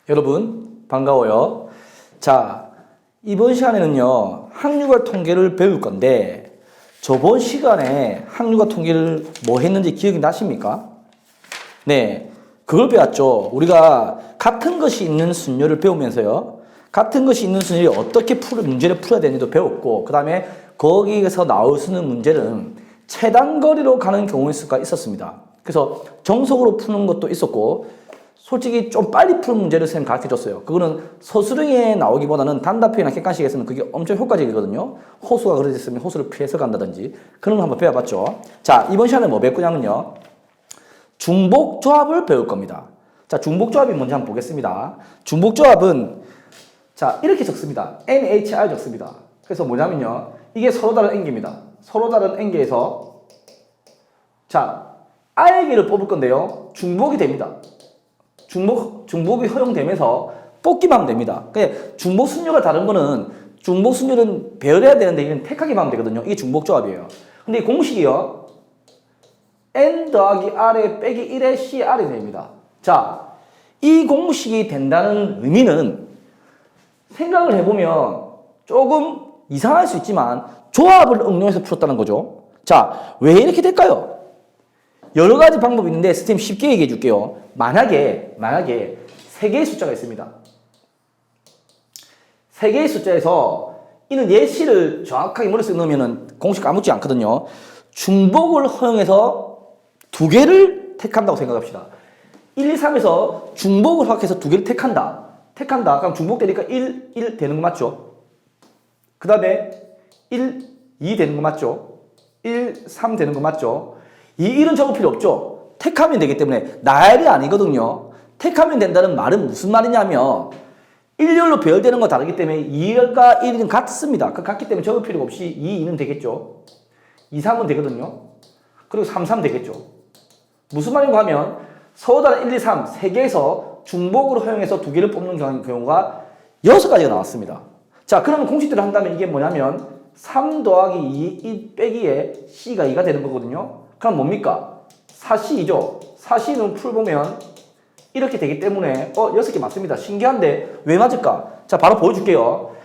여러분 반가워요. 자, 이번 시간에는요 학류과 통계를 배울 건데 저번 시간에 학류과 통계를 뭐 했는지 기억이 나십니까? 네, 그걸 배웠죠. 우리가 같은 것이 있는 순열을 배우면서요 같은 것이 있는 순열이 어떻게 문제를 풀어야 되는지도 배웠고, 그 다음에 거기에서 나올 수 있는 문제는 최단거리로 가는 경우일 수가 있었습니다. 그래서 정석으로 푸는 것도 있었고, 솔직히 좀 빨리 푸는 문제를 선생님이 가르쳐줬어요. 그거는 서술형에 나오기보다는 단답형이나 객관식에서는 그게 엄청 효과적이거든요. 호수가 그려졌으면 호수를 피해서 간다든지 그런 거 한번 배워봤죠. 자, 이번 시간에 뭐 배울 거냐면요 중복조합을 배울 겁니다. 자, 중복조합이 뭔지 한번 보겠습니다. 중복조합은 자 이렇게 적습니다. NHR 적습니다. 그래서 뭐냐면요 이게 서로 다른 N개입니다. 서로 다른 N개에서 자 R개를 뽑을 건데요 중복이 됩니다. 중복이 허용되면서 뽑기만 하면 됩니다. 그러니까 중복 순열과 다른 거는 중복 순열은 배열해야 되는데 이건 택하기만 하면 되거든요. 이게 중복조합이에요. 근데 이 공식이요 N 더하기 R에 빼기 1에 CR이 됩니다. 자, 이 공식이 된다는 의미는 생각을 해보면 조금 이상할 수 있지만 조합을 응용해서 풀었다는 거죠. 자, 왜 이렇게 될까요? 여러 가지 방법이 있는데 선생님 쉽게 얘기해 줄게요. 만약에 3개의 숫자가 있습니다. 3개의 숫자에서 이는 예시를 정확하게 머릿속에 넣으면 공식 까먹지 않거든요. 중복을 허용해서 2개를 택한다고 생각합시다. 1, 2, 3에서 중복을 허용해서 2개를 택한다. 그럼 중복되니까 1 되는 거 맞죠? 그 다음에 1, 2 되는 거 맞죠? 1, 3 되는 거 맞죠? 이 1은 적을 필요 없죠? 택하면 되기 때문에 나열이 아니거든요. 택하면 된다는 말은 무슨 말이냐면 일렬로 배열되는 거 다르기 때문에 2과 1은 같습니다. 같기 때문에 적을 필요가 없이 2, 2는 되겠죠? 2, 3은 되거든요. 그리고 3, 3 되겠죠? 무슨 말인가 하면 서로 다른 1, 2, 3, 3개에서 중복으로 허용해서 2개를 뽑는 경우가 6가지가 나왔습니다. 자, 그러면 공식대로 한다면 이게 뭐냐면 3 더하기 2, 1 빼기에 C가 2가 되는 거거든요. 그럼 뭡니까? 4C이죠. 4C는 풀보면 이렇게 되기 때문에 6개 맞습니다. 신기한데 왜 맞을까? 자, 바로 보여줄게요.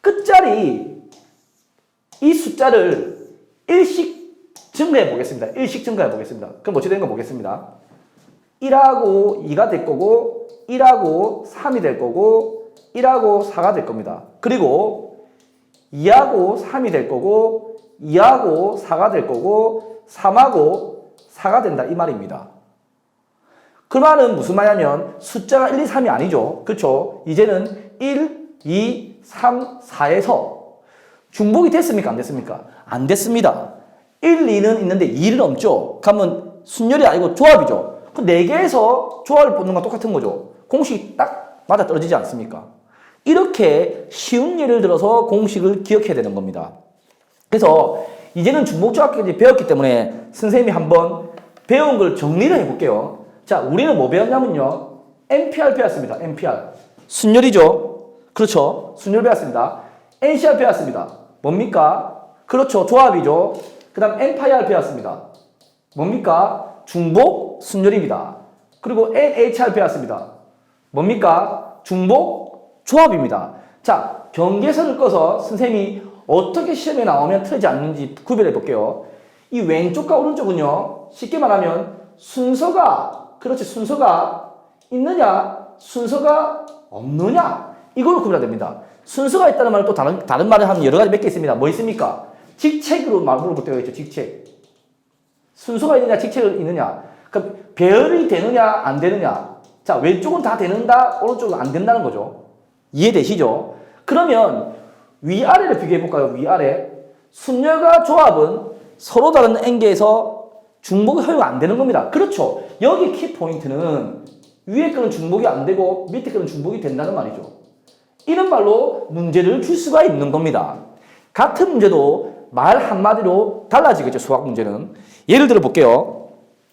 끝자리 이 숫자를 1씩 증가해 보겠습니다. 1씩 증가해 보겠습니다. 그럼 어떻게 되는 거 보겠습니다. 1하고 2가 될 거고 1하고 3이 될 거고 1하고 4가 될 겁니다. 그리고 2하고 3이 될 거고 2하고 4가 될 거고 3하고 4가 된다 이 말입니다. 그 말은 무슨 말이냐면 숫자가 1, 2, 3이 아니죠. 그렇죠? 이제는 1, 2, 3, 4에서 중복이 됐습니까? 안 됐습니까? 안 됐습니다. 1, 2는 있는데 2는 없죠. 그러면 순열이 아니고 조합이죠. 그 4개에서 조합을 뽑는 건 똑같은 거죠. 공식이 딱 맞아 떨어지지 않습니까? 이렇게 쉬운 예를 들어서 공식을 기억해야 되는 겁니다. 그래서 이제는 중복조합까지 배웠기 때문에 선생님이 한번 배운 걸 정리를 해볼게요. 자, 우리는 뭐 배웠냐면요. NPR 배웠습니다. NPR. 순열이죠. 그렇죠. 순열 배웠습니다. NCR 배웠습니다. 뭡니까? 그렇죠. 조합이죠. 그 다음 NPR 배웠습니다. 뭡니까? 중복 순열입니다. 그리고 NHR 배웠습니다. 뭡니까? 중복 조합입니다. 자, 경계선을 꺼서 선생님이 어떻게 시험에 나오면 틀리지 않는지 구별해 볼게요. 이 왼쪽과 오른쪽은요. 쉽게 말하면 순서가 있느냐 순서가 없느냐 이걸로 구별해야 됩니다. 순서가 있다는 말은 또 다른 말을 하면 여러 가지 몇 개 있습니다. 뭐 있습니까? 직책으로 물어볼 때가 있죠. 직책. 순서가 있느냐 직책이 있느냐. 그러니까 배열이 되느냐 안 되느냐. 자, 왼쪽은 다 되는다 오른쪽은 안 된다는 거죠. 이해되시죠? 그러면 위아래를 비교해 볼까요? 위아래. 순열과 조합은 서로 다른 N개에서 중복이 허용 안 되는 겁니다. 그렇죠. 여기 키포인트는 위에 거는 중복이 안 되고 밑에 거는 중복이 된다는 말이죠. 이런 말로 문제를 줄 수가 있는 겁니다. 같은 문제도 말 한마디로 달라지겠죠. 수학 문제는. 예를 들어 볼게요.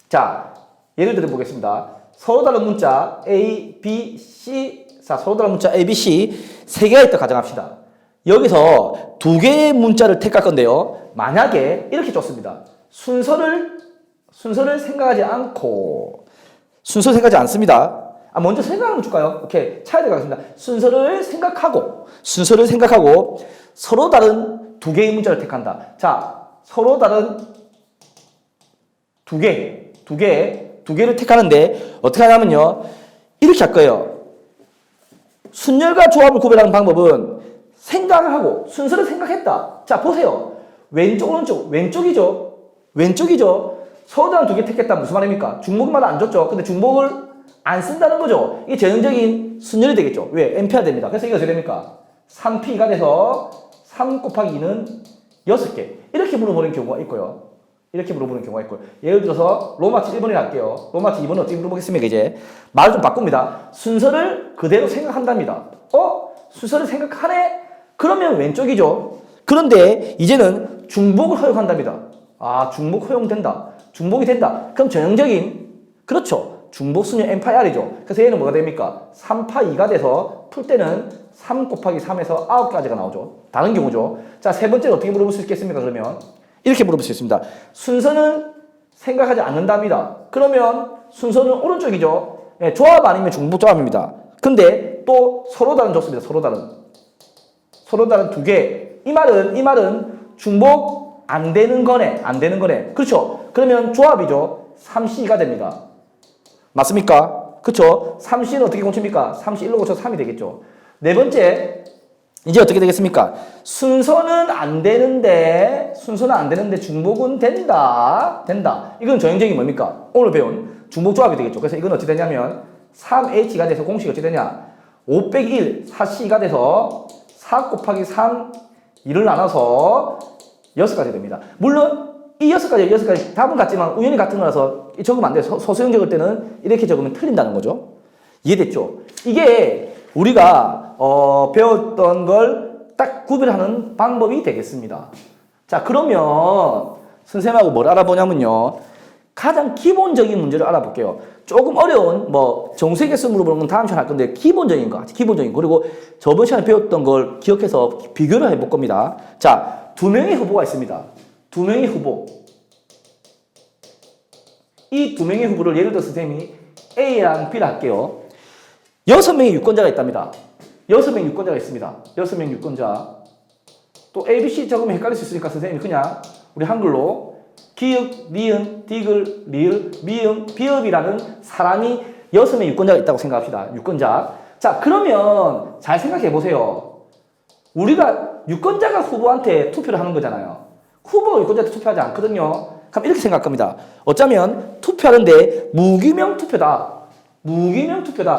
자, 예를 들어 보겠습니다. 서로 다른 문자 A, B, C. 자, 서로 다른 문자 A, B, C 3개가 있다 가정합시다. 여기서 2개의 문자를 택할 건데요. 만약에 이렇게 줬습니다. 순서를 생각하지 않고 순서 생각하지 않습니다. 먼저 생각하는 거 줄까요? 오케이. 차야 들어가겠습니다. 순서를 생각하고 서로 다른 두 개의 문자를 택한다. 자, 서로 다른 두 개를 택하는데 어떻게 하냐면요. 이렇게 할 거예요. 순열과 조합을 구별하는 방법은 생각을 하고 순서를 생각했다. 자, 보세요. 왼쪽, 오른쪽, 왼쪽이죠. 서로 다른 두 개 택했다. 무슨 말입니까? 중복마다 안 줬죠. 근데 중복을 안 쓴다는 거죠. 이게 전형적인 순열이 되겠죠. 왜? np가 됩니다. 그래서 이게 어떻게 됩니까? 3p가 돼서 3 곱하기 2는 6개. 이렇게 물어보는 경우가 있고요. 예를 들어서 로마치 1번에 갈게요. 로마치 2번은 어떻게 물어보겠습니까? 이제 말을 좀 바꿉니다. 순서를 그대로 생각한답니다. 순서를 생각하네? 그러면 왼쪽이죠. 그런데 이제는 중복을 허용한답니다. 중복 허용된다. 중복이 된다. 그럼 전형적인, 그렇죠. 중복순열 n파이 r이죠. 그래서 얘는 뭐가 됩니까? 3파 2가 돼서 풀 때는 3 곱하기 3에서 9가지가 나오죠. 다른 경우죠. 자, 세 번째는 어떻게 물어볼 수 있겠습니까? 그러면 이렇게 물어볼 수 있습니다. 순서는 생각하지 않는답니다. 그러면 순서는 오른쪽이죠. 네, 조합 아니면 중복 조합입니다. 근데 또 서로 다른 줬습니다. 서로 다른 두 개. 이 말은 중복 안 되는 거네. 그렇죠. 그러면 조합이죠. 3C가 됩니다. 맞습니까? 그렇죠. 3C는 어떻게 고칩니까? 3C 1로 고쳐서 3이 되겠죠. 네 번째, 이제 어떻게 되겠습니까? 순서는 안 되는데 중복은 된다. 이건 전형적인 뭡니까? 오늘 배운 중복 조합이 되겠죠. 그래서 이건 어떻게 되냐면 3H가 돼서 공식이 어떻게 되냐? 5 빼기 1, 4C가 돼서 4 곱하기 3, 2를 나눠서 6가지 됩니다. 물론 이 6가지 답은 같지만 우연히 같은 거라서 적으면 안 돼요. 소수형 적을 때는 이렇게 적으면 틀린다는 거죠. 이해됐죠? 이게 우리가 배웠던 걸 딱 구별하는 방법이 되겠습니다. 자, 그러면 선생님하고 뭘 알아보냐면요. 가장 기본적인 문제를 알아볼게요. 조금 어려운 정수의 개수 물어보는 건 다음 시간에 할 건데 기본적인 거. 그리고 저번 시간에 배웠던 걸 기억해서 비교를 해볼 겁니다. 자, 두 명의 후보가 있습니다. 두 명의 후보. 이 두 명의 후보를 예를 들어서 선생님이 A랑 B를 할게요. 6명의 유권자가 있답니다. 6명의 유권자가 있습니다. 6명의 유권자. 또 A, B, C 적으면 헷갈릴 수 있으니까 선생님이 그냥 우리 한글로 기역, 니은, 디귿, 리을, 미음, 비읍이라는 사람이 6명의 유권자가 있다고 생각합시다. 유권자. 자, 그러면 잘 생각해 보세요. 우리가 유권자가 후보한테 투표를 하는 거잖아요. 후보가 유권자한테 투표하지 않거든요. 그럼 이렇게 생각합니다. 어쩌면 투표하는데 무기명 투표다.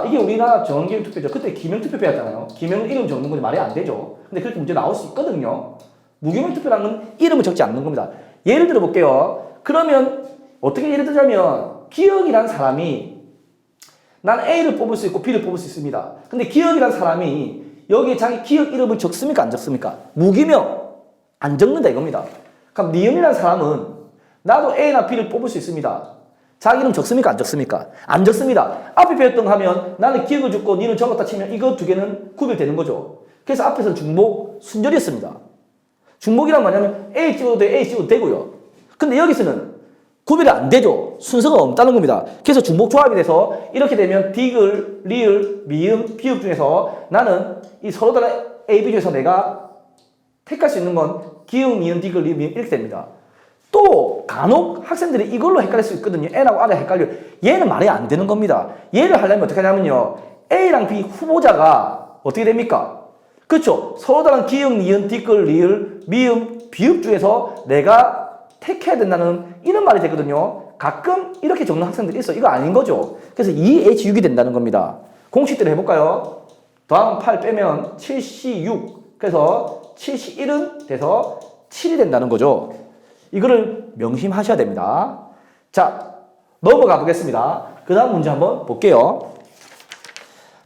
이게 우리나라 정기명 투표죠. 그때 기명 투표 배웠잖아요. 기명은 이름 적는 건데 말이 안 되죠. 근데 그렇게 문제 나올 수 있거든요. 무기명 투표라는 건 이름을 적지 않는 겁니다. 예를 들어 볼게요. 그러면 어떻게 예를 들자면 기억이라는 사람이 난 A를 뽑을 수 있고 B를 뽑을 수 있습니다. 근데 기억이라는 사람이 여기에 자기 기억 이름을 적습니까? 안 적습니까? 무기명 안 적는다 이겁니다. 그럼 니은이라는 사람은 나도 A나 B를 뽑을 수 있습니다. 자기 이름 적습니까? 안 적습니까? 안 적습니다. 앞에 배웠던 거 하면 나는 기억을 적고 니는 적었다 치면 이거 두 개는 구별되는 거죠. 그래서 앞에서는 중복 순절이었습니다. 중복이란 뭐냐면 A 찍어도 돼, A 찍어도 되고요. 근데 여기서는 구별이 안 되죠. 순서가 없다는 겁니다. 그래서 중복 조합이 돼서 이렇게 되면 디귿, 리을, 미음, 비읍 중에서 나는 이 서로 다른 A, B 중에서 내가 택할 수 있는 건 기역, 니은, 디귿, 리을, 미음 이렇게 됩니다. 또 간혹 학생들이 이걸로 헷갈릴 수 있거든요. N하고 R에 헷갈려. 얘는 말이 안 되는 겁니다. 얘를 하려면 어떻게 하냐면요. A랑 B 후보자가 어떻게 됩니까? 그렇죠. 서로 다른 기역, 니은, 디귿, 리을, 미음, 비읍 중에서 내가 택해야 된다는 이런 말이 되거든요. 가끔 이렇게 적는 학생들이 있어. 이거 아닌 거죠. 그래서 2H6이 된다는 겁니다. 공식대로 해볼까요? 더하면 8 빼면 7C6. 그래서 7C1은 돼서 7이 된다는 거죠. 이거를 명심하셔야 됩니다. 자, 넘어가 보겠습니다. 그 다음 문제 한번 볼게요.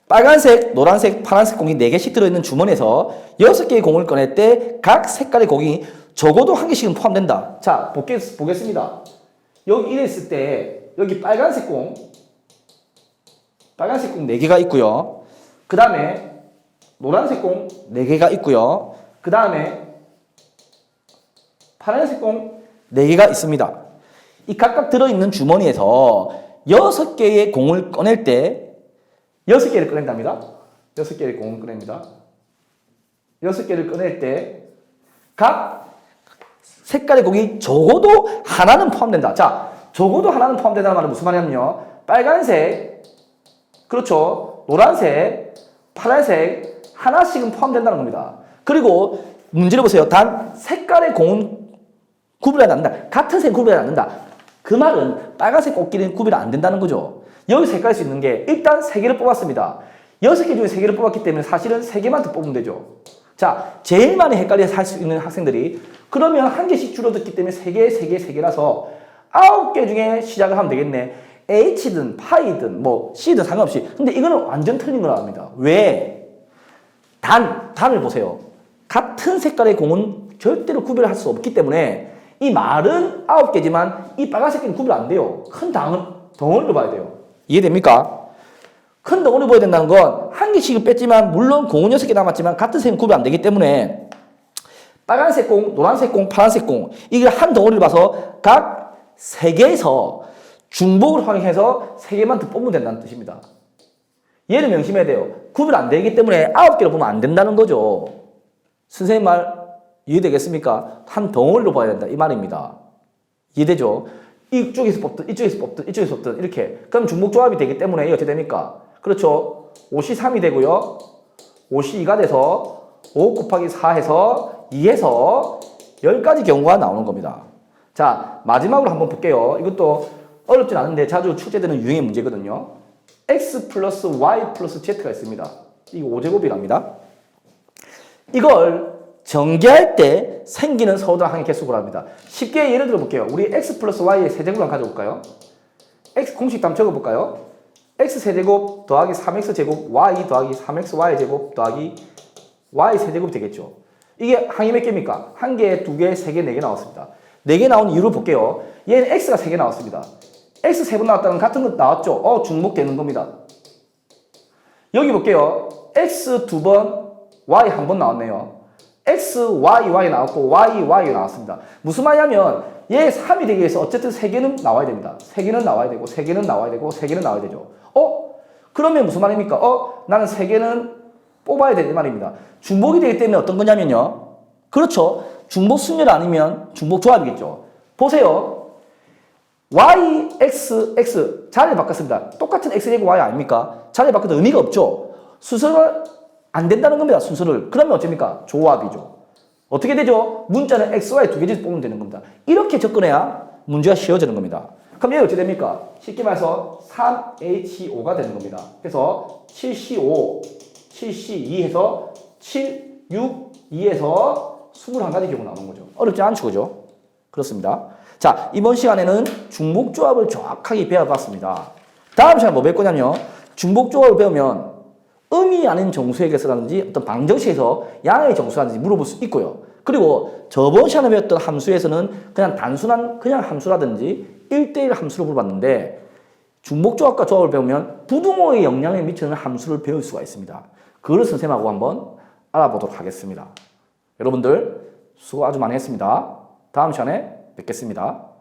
빨간색, 노란색, 파란색 공이 4개씩 들어있는 주머니에서 6개의 공을 꺼낼 때 각 색깔의 공이 적어도 1개씩은 포함된다. 자, 보겠습니다. 여기 이랬을 때 여기 빨간색 공 4개가 있고요. 그 다음에 노란색 공 4개가 있고요. 그 다음에 파란색 공 4개가 있습니다. 이 각각 들어있는 주머니에서 6개의 공을 꺼낼 때 6개를 꺼낸답니다. 6개를 공을 꺼냅니다. 6개를 꺼낼 때 각 색깔의 공이 적어도 하나는 포함된다. 자, 적어도 하나는 포함된다는 말은 무슨 말이냐면요. 빨간색, 그렇죠. 노란색, 파란색 하나씩은 포함된다는 겁니다. 그리고 문제를 보세요. 단 색깔의 공은 구분이 안 된다. 같은 색 구분이 안 된다. 그 말은 빨간색 꽃길은 구분이 안 된다는 거죠. 여기서 헷갈릴 수 있는 게 일단 3개를 뽑았습니다. 6개 중에 3개를 뽑았기 때문에 사실은 3개만 더 뽑으면 되죠. 자, 제일 많이 헷갈려서 할 수 있는 학생들이 그러면 한 개씩 줄어들기 때문에 3개, 3개, 3개라서 9개 중에 시작을 하면 되겠네. H든 파이든 뭐 C든 상관없이. 근데 이거는 완전 틀린 거랍니다. 왜? 단을 보세요. 같은 색깔의 공은 절대로 구별할 수 없기 때문에 이 말은 9개지만 이 빨간색끼리 구별 안 돼요. 큰 덩어리로 봐야 돼요. 이해됩니까? 큰 덩어리 보여야 된다는 건 한 개씩은 뺐지만 물론 공은 6개 남았지만 같은 색은 구별 안 되기 때문에 빨간색 공, 노란색 공, 파란색 공 이걸 한 덩어리를 봐서 각 3개에서 중복을 활용해서 3개만 더 뽑으면 된다는 뜻입니다. 얘를 명심해야 돼요. 구별 안 되기 때문에 9개를 보면 안 된다는 거죠. 선생님 말 이해되겠습니까? 한 덩어리로 봐야 된다 이 말입니다. 이해되죠? 이쪽에서 뽑든 이쪽에서 뽑든 이쪽에서 뽑든 이렇게 그럼 중복조합이 되기 때문에 이게 어떻게 됩니까? 그렇죠. 5이 3이 되고요. 5이 2가 돼서 5 곱하기 4 해서 2에서 10가지 경우가 나오는 겁니다. 자, 마지막으로 한번 볼게요. 이것도 어렵진 않은데 자주 출제되는 유형의 문제거든요. x 플러스 y 플러스 z가 있습니다. 이거 5제곱이랍니다. 이걸 전개할 때 생기는 서로당 항의 개수를 합니다. 쉽게 예를 들어 볼게요. 우리 x 플러스 y의 세제곱을 한번 가져볼까요? x 공식 한번 적어볼까요? x 세제곱 더하기 3x 제곱 y 더하기 3xy 제곱 더하기 y 세제곱이 되겠죠. 이게 항이 몇 개입니까? 1개, 2개, 3개, 4개 나왔습니다. 4개 나온 이유를 볼게요. 얘는 x가 3개 나왔습니다. x 3번 나왔다는 같은 거 나왔죠? 중복되는 겁니다. 여기 볼게요. x 2번, y 1번 나왔네요. x, y, y 나왔고 y, y 나왔습니다. 무슨 말이냐면 얘 3이 되기 위해서 어쨌든 3개는 나와야 됩니다. 3개는 나와야 되고 3개는 나와야 되고 3개는 나와야 되죠. 그러면 무슨 말입니까? 나는 3개는 뽑아야 되는 말입니다. 중복이 되기 때문에 어떤 거냐면요. 그렇죠. 중복 순열 아니면 중복 조합이겠죠. 보세요. y, x, x 자리를 바꿨습니다. 똑같은 x제곱 y 아닙니까? 자리를 바꿔도 의미가 없죠. 순서가 안 된다는 겁니다. 순서를. 그러면 어쩝니까? 조합이죠. 어떻게 되죠? 문자는 x, y 2개씩 뽑으면 되는 겁니다. 이렇게 접근해야 문제가 쉬워지는 겁니다. 그럼 얘가 어떻게 됩니까? 쉽게 말해서 3H5가 되는 겁니다. 그래서 7C5, 7C2 해서 7, 6, 2에서 21가지 경우 나오는 거죠. 어렵지 않죠, 그죠? 그렇습니다. 자, 이번 시간에는 중복조합을 정확하게 배워봤습니다. 다음 시간에 뭐 배울 거냐면요. 중복조합을 배우면 음이 아닌 정수의 개수라든지 어떤 방정식에서 양의 정수라든지 물어볼 수 있고요. 그리고 저번 시간에 배웠던 함수에서는 그냥 단순한 그냥 함수라든지 1대1 함수를 물어봤는데 중복조합과 조합을 배우면 부등호의 영향을 미치는 함수를 배울 수가 있습니다. 그걸 선생님하고 한번 알아보도록 하겠습니다. 여러분들 수고 아주 많이 했습니다. 다음 시간에 뵙겠습니다.